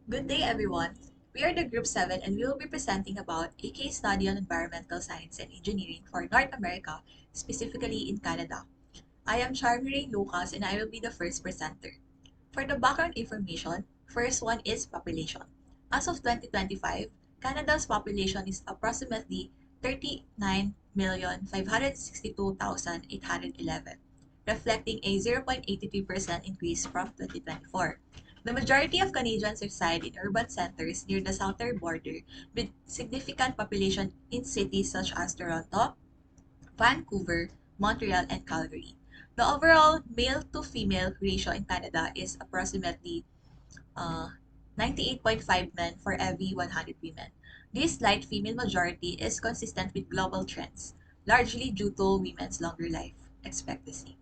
Good day, everyone. We are the Group 7 and we will be presenting about a case study on environmental science and engineering for North America, specifically in Canada. I am Charmaine Lucas and I will be the first presenter. For the background information, first one is population. As of 2025, Canada's population is approximately 39,562,811, reflecting a 0.83% increase from 2024. The majority of Canadians reside in urban centers near the southern border, with significant population in cities such as Toronto, Vancouver, Montreal, and Calgary. The overall male to female ratio in Canada is approximately uh, 98.5 men for every 100 women. This slight female majority is consistent with global trends, largely due to women's longer life expectancy.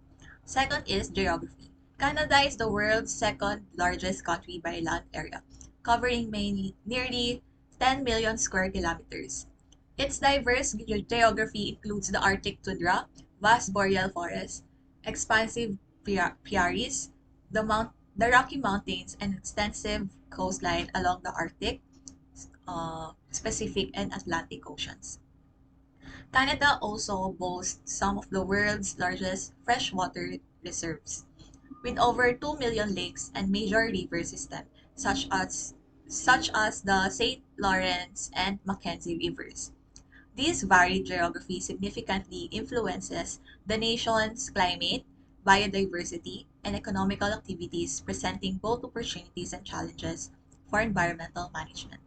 Second is geography. Canada is the world's second largest country by land area, covering nearly 10 million square kilometers. Its diverse geography includes the Arctic tundra, vast boreal forests, expansive prairies, the Rocky Mountains, and extensive coastline along the Arctic, Pacific, and Atlantic Oceans. Canada also boasts some of the world's largest freshwater reserves, with over 2 million lakes and major river systems such as the St. Lawrence and Mackenzie rivers. This varied geography significantly influences the nation's climate, biodiversity, and economical activities, presenting both opportunities and challenges for environmental management.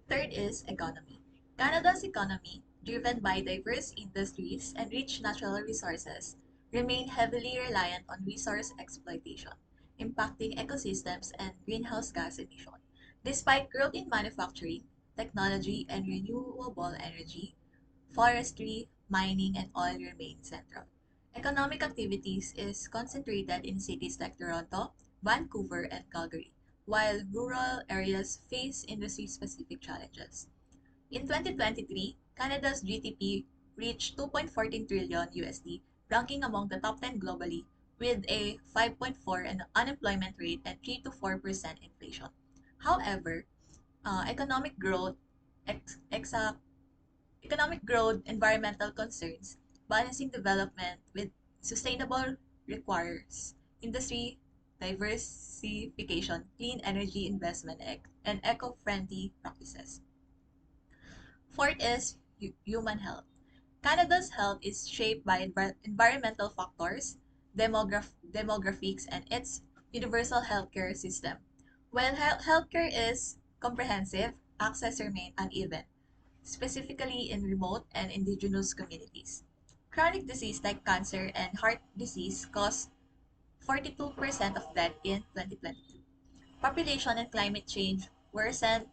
Third is economy. Canada's economy, driven by diverse industries and rich natural resources, remain heavily reliant on resource exploitation, impacting ecosystems and greenhouse gas emissions. Despite growth in manufacturing, technology, and renewable energy, forestry, mining, and oil remain central. Economic activities is concentrated in cities like Toronto, Vancouver, and Calgary, while rural areas face industry-specific challenges. In 2023, Canada's GDP reached 2.14 trillion USD, ranking among the top 10 globally with a 5.4 and unemployment rate and 3 to 4% inflation. However, economic growth, ex- exa- environmental concerns, balancing development with sustainable requires industry diversification, clean energy investment, and eco-friendly practices. Fourth is human health. Canada's health is shaped by environmental factors, demographics, and its universal healthcare system. While healthcare is comprehensive, access remains uneven, specifically in remote and indigenous communities. Chronic disease like cancer and heart disease cause 42% of death in 2022. Population and climate change worsened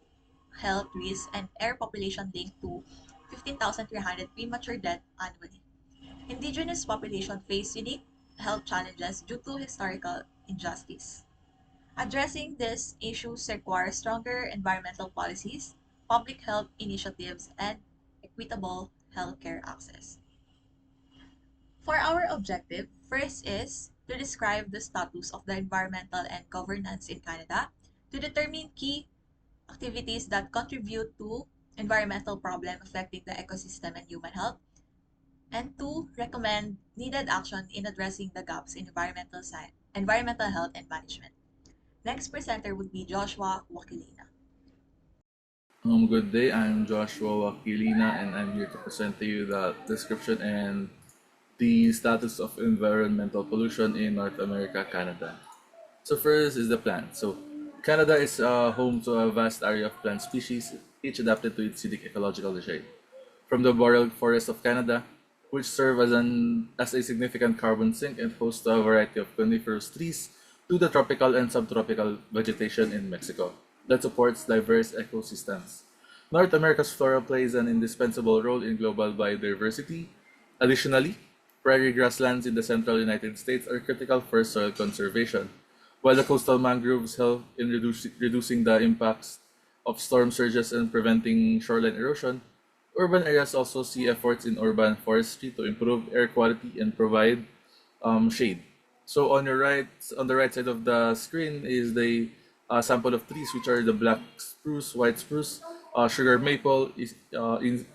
health risks and air population linked to 15,300 premature deaths annually. Indigenous population face unique health challenges due to historical injustice. Addressing these issues requires stronger environmental policies, public health initiatives, and equitable healthcare access. For our objective, first is to describe the status of the environmental and governance in Canada, to determine key activities that contribute to environmental problem affecting the ecosystem and human health, and to recommend needed action in addressing the gaps in environmental health and management. Next presenter would be Joshua Wakilina. Good day. I'm Joshua Wakilina, and I'm here to present to you the description and the status of environmental pollution in North America, Canada. So first is the plant. So Canada is home to a vast area of plant species, each adapted to its unique ecological regime. From the boreal forests of Canada, which serve as a significant carbon sink and host a variety of coniferous trees, to the tropical and subtropical vegetation in Mexico that supports diverse ecosystems. North America's flora plays an indispensable role in global biodiversity. Additionally, prairie grasslands in the central United States are critical for soil conservation, while the coastal mangroves help in reducing the impacts of storm surges and preventing shoreline erosion. Urban areas also see efforts in urban forestry to improve air quality and provide shade. So on the right side of the screen is the a sample of trees, which are the black spruce, white spruce, sugar maple,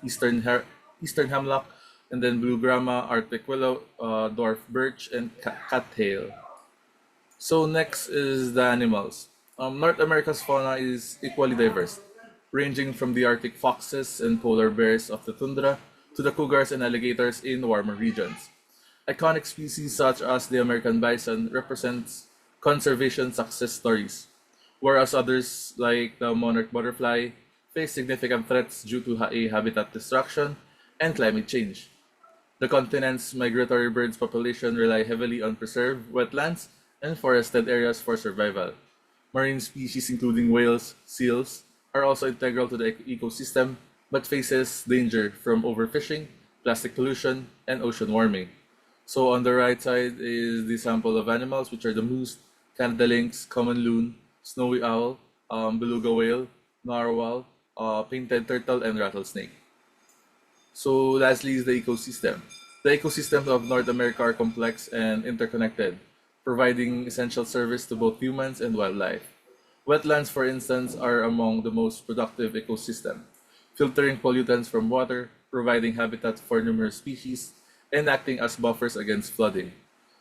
eastern hemlock, and then blue grama, Arctic willow, dwarf birch, and cattail. So next is the animals. North America's fauna is equally diverse, ranging from the Arctic foxes and polar bears of the tundra to the cougars and alligators in warmer regions. Iconic species such as the American bison represents conservation success stories, whereas others like the monarch butterfly face significant threats due to habitat destruction and climate change. The continent's migratory birds population rely heavily on preserved wetlands and forested areas for survival. Marine species including whales, seals are also integral to the ecosystem but faces danger from overfishing, plastic pollution, and ocean warming. So on the right side is the sample of animals, which are the moose, Canada lynx, common loon, snowy owl, beluga whale, narwhal, painted turtle, and rattlesnake. So lastly is the ecosystem. The ecosystems of North America are complex and interconnected, providing essential service to both humans and wildlife. Wetlands, for instance, are among the most productive ecosystem, filtering pollutants from water, providing habitat for numerous species, and acting as buffers against flooding.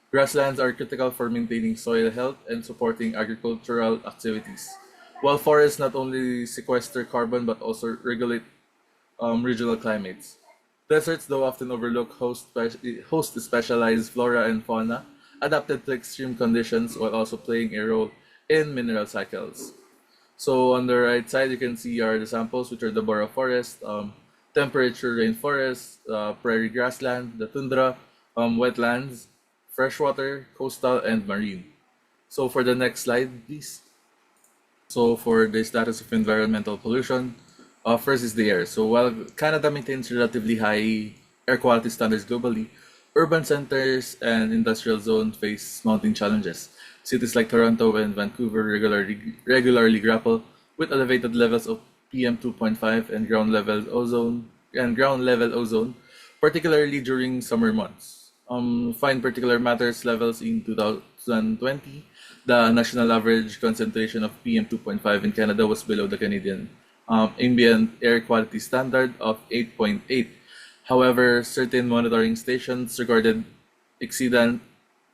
Grasslands are critical for maintaining soil health and supporting agricultural activities, while forests not only sequester carbon but also regulate regional climates. Deserts, though often overlooked, host specialized flora and fauna adapted to extreme conditions while also playing a role in mineral cycles. So on the right side, you can see are the samples, which are the bora forest, temperature rainforest, prairie grassland, the tundra, wetlands, freshwater, coastal, and marine. So for the next slide, please. So for the status of environmental pollution, first is the air. So while Canada maintains relatively high air quality standards globally, urban centers and industrial zones face mounting challenges. Cities like Toronto and Vancouver regularly grapple with elevated levels of PM 2.5 and ground level ozone, particularly during summer months. Fine particular matters levels in 2020, the national average concentration of PM 2.5 in Canada was below the Canadian ambient air quality standard of 8.8. However, certain monitoring stations recorded exceedance,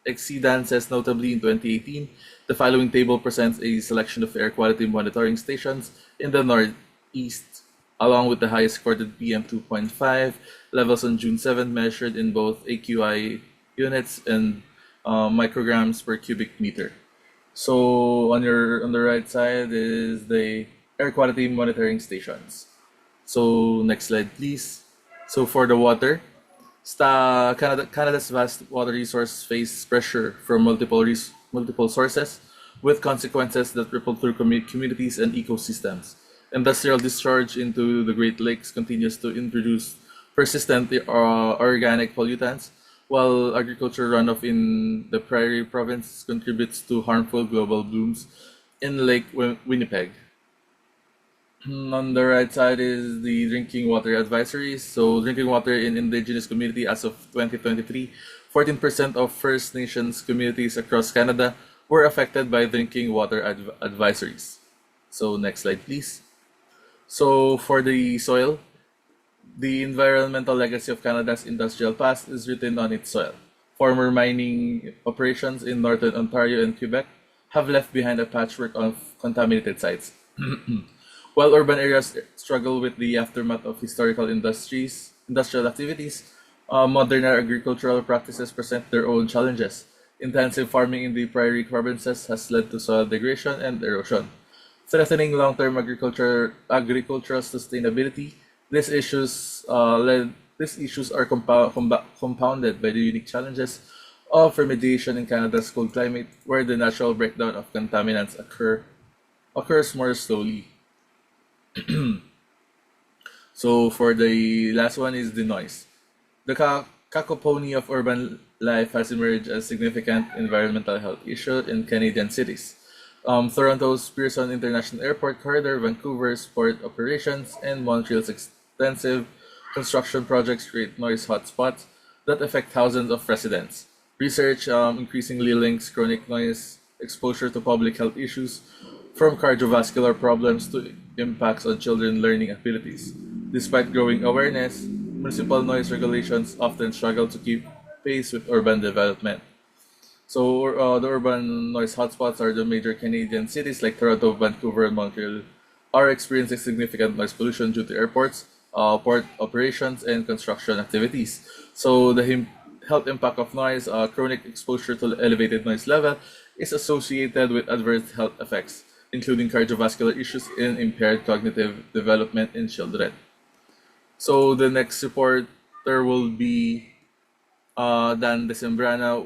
exceedances, notably in 2018. The following table presents a selection of air quality monitoring stations in the Northeast, along with the highest recorded PM 2.5 levels on June 7, measured in both AQI units and micrograms per cubic meter. So on the right side is the air quality monitoring stations. So next slide, please. So for the water, Canada's vast water resource face pressure from multiple sources, with consequences that ripple through communities and ecosystems. Industrial discharge into the Great Lakes continues to introduce persistent organic pollutants, while agriculture runoff in the Prairie Province contributes to harmful global blooms in Lake Winnipeg. On the right side is the drinking water advisories. So, drinking water in Indigenous community as of 2023, 14% of First Nations communities across Canada were affected by drinking water advisories. So, next slide, please. So, for the soil, the environmental legacy of Canada's industrial past is written on its soil. Former mining operations in northern Ontario and Quebec have left behind a patchwork of contaminated sites. While urban areas struggle with the aftermath of industrial activities, modern agricultural practices present their own challenges. Intensive farming in the prairie provinces has led to soil degradation and erosion, threatening long-term agricultural sustainability. These issues are compounded by the unique challenges of remediation in Canada's cold climate, where the natural breakdown of contaminants occurs more slowly. So for the last one is the noise. The cacophony of urban life has emerged as a significant environmental health issue in Canadian cities. Toronto's Pearson International Airport corridor, Vancouver's port operations, and Montreal's extensive construction projects create noise hotspots that affect thousands of residents. Research increasingly links chronic noise exposure to public health issues, from cardiovascular problems to impacts on children's learning abilities. Despite growing awareness, municipal noise regulations often struggle to keep pace with urban development. So, the urban noise hotspots are the major Canadian cities like Toronto, Vancouver, and Montreal are experiencing significant noise pollution due to airports, port operations, and construction activities. So, the health impact of noise, chronic exposure to elevated noise level, is associated with adverse health effects, including cardiovascular issues and impaired cognitive development in children. So, the next reporter will be Dan Decembrana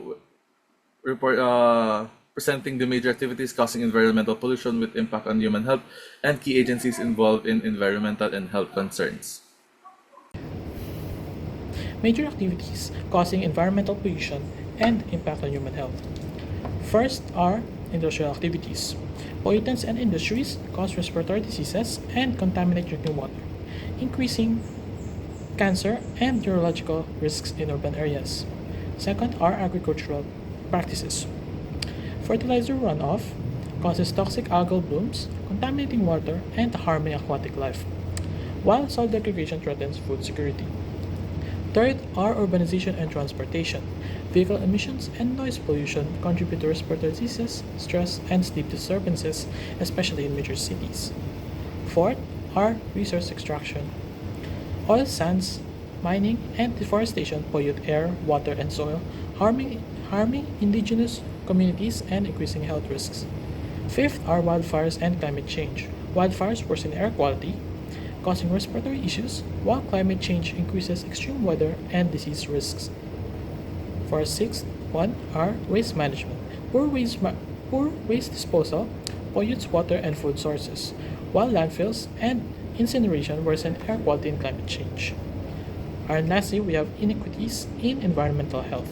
presenting the major activities causing environmental pollution with impact on human health and key agencies involved in environmental and health concerns. Major activities causing environmental pollution and impact on human health. First are industrial activities. Pollutants and industries cause respiratory diseases and contaminate drinking water, increasing cancer and neurological risks in urban areas. Second are agricultural practices. Fertilizer runoff causes toxic algal blooms, contaminating water and harming aquatic life, while soil degradation threatens food security. Third are urbanization and transportation. Vehicle emissions and noise pollution contribute to respiratory diseases, stress, and sleep disturbances, especially in major cities. Fourth are resource extraction. Oil sands, mining, and deforestation pollute air, water, and soil, harming indigenous communities and increasing health risks. Fifth are wildfires and climate change. Wildfires worsen air quality, causing respiratory issues, while climate change increases extreme weather and disease risks. For sixth one are waste management. Poor waste disposal pollutes water and food sources, while landfills and incineration worsen air quality and climate change. And lastly, we have inequities in environmental health.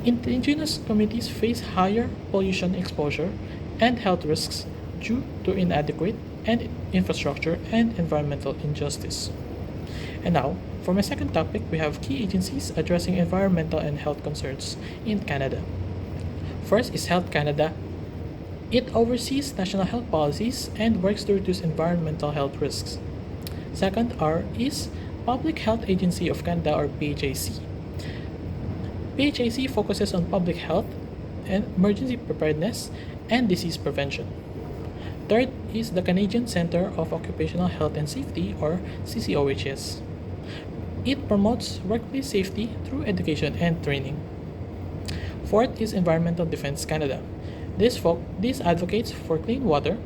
Indigenous communities face higher pollution exposure and health risks due to inadequate and infrastructure and environmental injustice. And now, for my second topic, we have key agencies addressing environmental and health concerns in Canada. First is Health Canada. It oversees national health policies and works to reduce environmental health risks. Second is Public Health Agency of Canada or PHAC. PHAC focuses on public health and emergency preparedness and disease prevention. Third is the Canadian Centre of Occupational Health and Safety or CCOHS. It promotes workplace safety through education and training. Fourth is Environmental Defence Canada. This advocates for clean water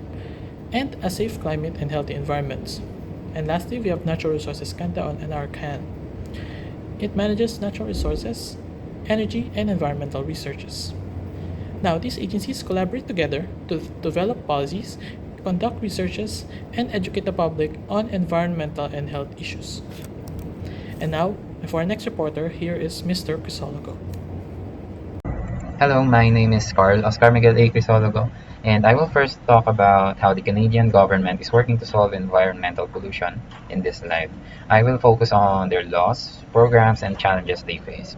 and a safe climate and healthy environments. And lastly, we have Natural Resources Canada on NRCan. It manages natural resources, energy, and environmental researches. Now, these agencies collaborate together to develop policies, conduct researches, and educate the public on environmental and health issues. And now, for our next reporter, here is Mr. Crisologo. Hello, my name is Oscar Miguel A. Crisologo, and I will first talk about how the Canadian government is working to solve environmental pollution in this slide. I will focus on their laws, programs, and challenges they face.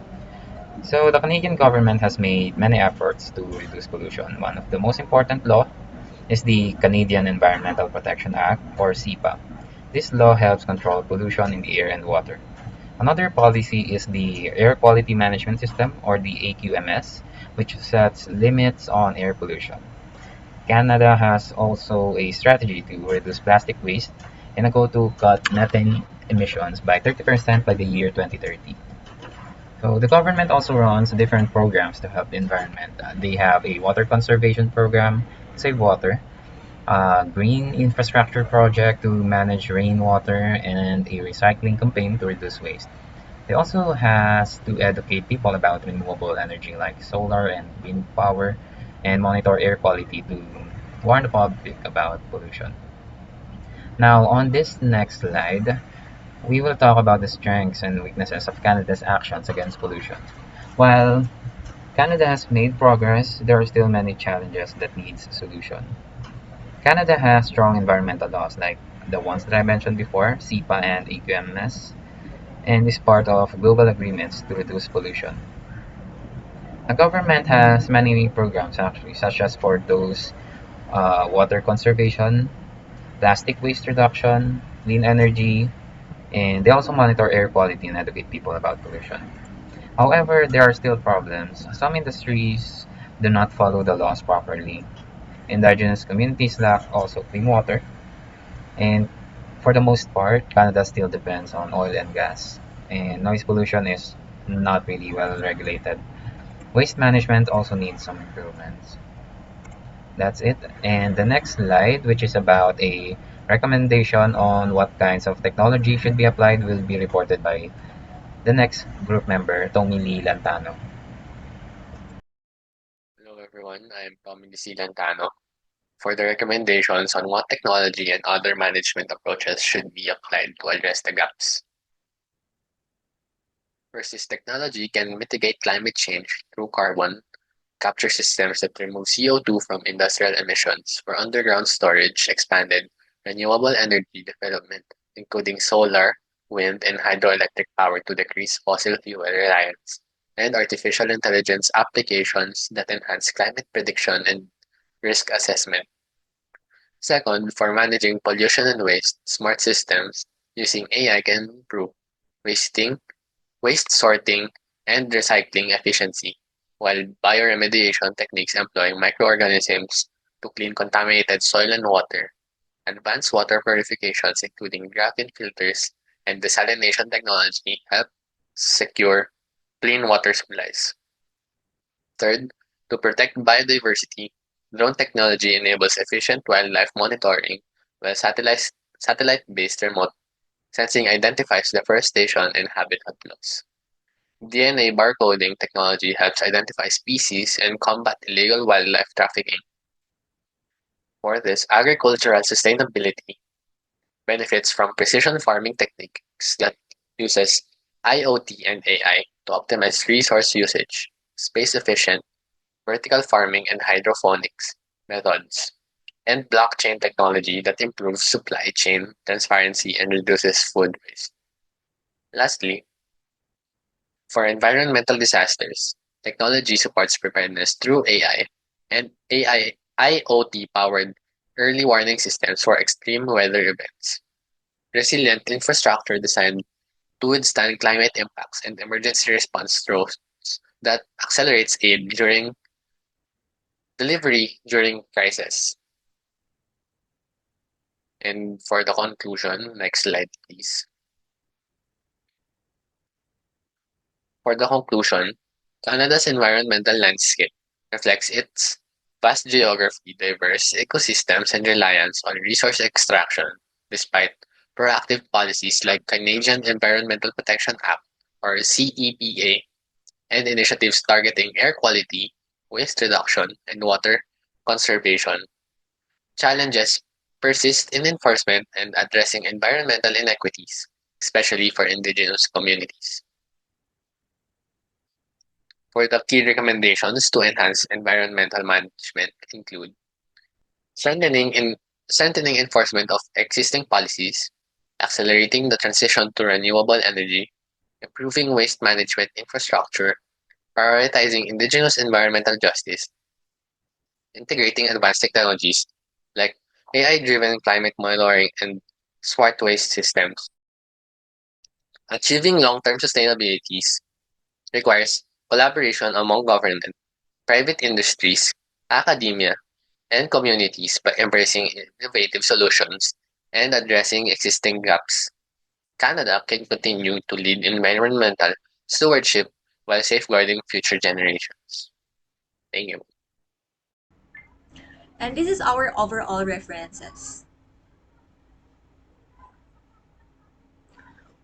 So, the Canadian government has made many efforts to reduce pollution. One of the most important law is the Canadian Environmental Protection Act, or CEPA. This law helps control pollution in the air and water. Another policy is the Air Quality Management System, or the AQMS, which sets limits on air pollution. Canada has also a strategy to reduce plastic waste and a goal to cut methane emissions by 30% by the year 2030. So the government also runs different programs to help the environment. They have a water conservation program to save water, a green infrastructure project to manage rainwater, and a recycling campaign to reduce waste. They also has to educate people about renewable energy like solar and wind power and monitor air quality to warn the public about pollution. Now, on this next slide, we will talk about the strengths and weaknesses of Canada's actions against pollution. While Canada has made progress, there are still many challenges that needs solution. Canada has strong environmental laws like the ones that I mentioned before, CEPA and EQMS, and is part of global agreements to reduce pollution. The government has many programs actually, such as for those water conservation, plastic waste reduction, clean energy, and they also monitor air quality and educate people about pollution. However, there are still problems. Some industries do not follow the laws properly. Indigenous communities lack also clean water, and for the most part, Canada still depends on oil and gas, and noise pollution is not really well regulated. Waste management also needs some improvements. That's it. And the next slide, which is about a recommendation on what kinds of technology should be applied, will be reported by the next group member, Tommy Lee Lantano. Hello everyone, I'm Tommy Lantano for the recommendations on what technology and other management approaches should be applied to address the gaps. First is technology can mitigate climate change through carbon capture systems that remove CO2 from industrial emissions for underground storage, expanded renewable energy development, including solar, wind, and hydroelectric power to decrease fossil fuel reliance, and artificial intelligence applications that enhance climate prediction and risk assessment. Second, for managing pollution and waste, smart systems using AI can improve wasting, waste sorting, and recycling efficiency, while bioremediation techniques employ microorganisms to clean contaminated soil and water. Advanced water purifications, including graphene filters and desalination technology, help secure clean water supplies. Third, to protect biodiversity, drone technology enables efficient wildlife monitoring, while satellite-based remote sensing identifies deforestation and habitat loss. DNA barcoding technology helps identify species and combat illegal wildlife trafficking. Fourth is agricultural sustainability benefits from precision farming techniques that uses IoT and AI to optimize resource usage, space efficient vertical farming and hydroponics methods, and blockchain technology that improves supply chain transparency and reduces food waste. Lastly, for environmental disasters, technology supports preparedness through AI and AI IoT powered early warning systems for extreme weather events, resilient infrastructure designed to withstand climate impacts and emergency response roles that accelerates aid during delivery during crisis. And for the conclusion, next slide, please. For the conclusion, Canada's environmental landscape reflects its vast geography, diverse ecosystems, and reliance on resource extraction, despite proactive policies like Canadian Environmental Protection Act or CEPA and initiatives targeting air quality, waste reduction, and water conservation. Challenges persist in enforcement and addressing environmental inequities, especially for Indigenous communities. For the key recommendations to enhance environmental management include strengthening in strengthening enforcement of existing policies, accelerating the transition to renewable energy, improving waste management infrastructure, prioritizing indigenous environmental justice, integrating advanced technologies like AI-driven climate monitoring and smart waste systems. Achieving long-term sustainability requires collaboration among government, private industries, academia, and communities by embracing innovative solutions and addressing existing gaps. Canada can continue to lead environmental stewardship while safeguarding future generations. Thank you. And this is our overall references.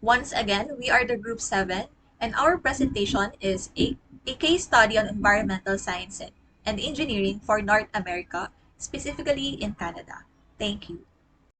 Once again, we are the Group 7, and our presentation is a case study on environmental science and engineering for North America, specifically in Canada. Thank you.